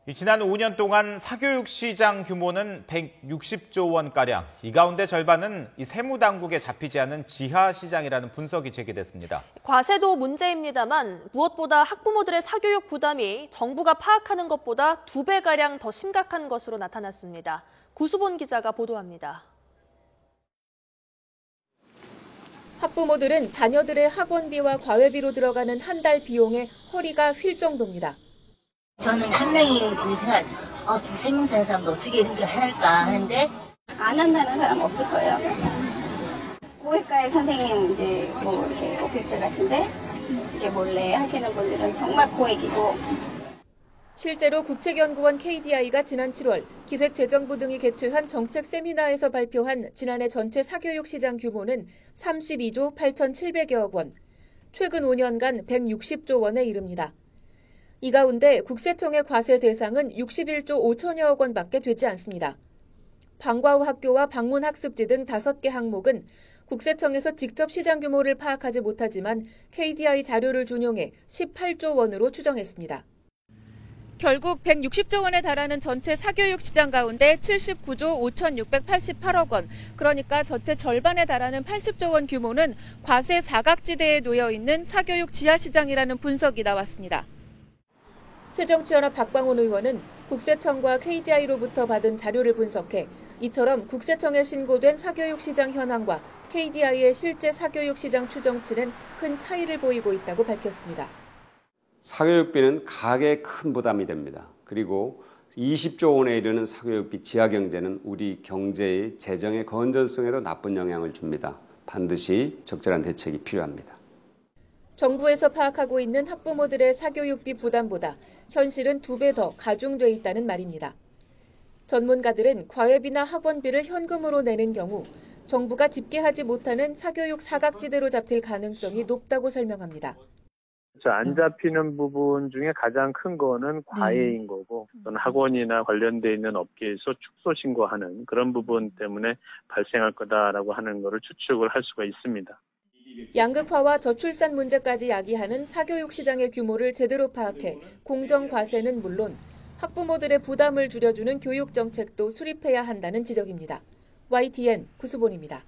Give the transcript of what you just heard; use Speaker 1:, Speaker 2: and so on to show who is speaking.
Speaker 1: 지난 5년 동안 사교육 시장 규모는 160조 원가량. 이 가운데 절반은 세무당국에 잡히지 않은 지하 시장이라는 분석이 제기됐습니다.
Speaker 2: 과세도 문제입니다만 무엇보다 학부모들의 사교육 부담이 정부가 파악하는 것보다 2배가량 더 심각한 것으로 나타났습니다. 구수본 기자가 보도합니다.
Speaker 3: 학부모들은 자녀들의 학원비와 과외비로 들어가는 한 달 비용에 허리가 휠 정도입니다.
Speaker 4: 저는 한 명인 그 생각, 두세 명 사는 사람도 어떻게 이런 게 할까 하는데
Speaker 5: 안 한다는 사람 없을 거예요. 고액가의 선생님 이제 뭐 이렇게 오피스텔 같은데 이게 몰래 하시는 분들은 정말 고액이고.
Speaker 3: 실제로 국책연구원 KDI가 지난 7월 기획재정부 등이 개최한 정책 세미나에서 발표한 지난해 전체 사교육 시장 규모는 32조 8,700여억 원, 최근 5년간 160조 원에 이릅니다. 이 가운데 국세청의 과세 대상은 61조 5천여억 원밖에 되지 않습니다. 방과 후 학교와 방문 학습지 등 5개 항목은 국세청에서 직접 시장 규모를 파악하지 못하지만 KDI 자료를 준용해 18조 원으로 추정했습니다. 결국 160조 원에 달하는 전체 사교육 시장 가운데 79조 5,688억 원, 그러니까 전체 절반에 달하는 80조 원 규모는 과세 사각지대에 놓여 있는 사교육 지하 시장이라는 분석이 나왔습니다. 새정치연합 박광훈 의원은 국세청과 KDI로부터 받은 자료를 분석해 이처럼 국세청에 신고된 사교육 시장 현황과 KDI의 실제 사교육 시장 추정치는 큰 차이를 보이고 있다고 밝혔습니다.
Speaker 6: 사교육비는 가계에 큰 부담이 됩니다. 그리고 20조 원에 이르는 사교육비 지하 경제는 우리 경제의 재정의 건전성에도 나쁜 영향을 줍니다. 반드시 적절한 대책이 필요합니다.
Speaker 3: 정부에서 파악하고 있는 학부모들의 사교육비 부담보다 현실은 2배 더 가중돼 있다는 말입니다. 전문가들은 과외비나 학원비를 현금으로 내는 경우 정부가 집계하지 못하는 사교육 사각지대로 잡힐 가능성이 높다고 설명합니다.
Speaker 7: 안 잡히는 부분 중에 가장 큰 거는 과외인 거고, 또는 학원이나 관련돼 있는 업계에서 축소 신고하는 그런 부분 때문에 발생할 거다라고 하는 거를 추측을 할 수가 있습니다.
Speaker 3: 양극화와 저출산 문제까지 야기하는 사교육 시장의 규모를 제대로 파악해 공정과세는 물론 학부모들의 부담을 줄여주는 교육 정책도 수립해야 한다는 지적입니다. YTN 구수본입니다.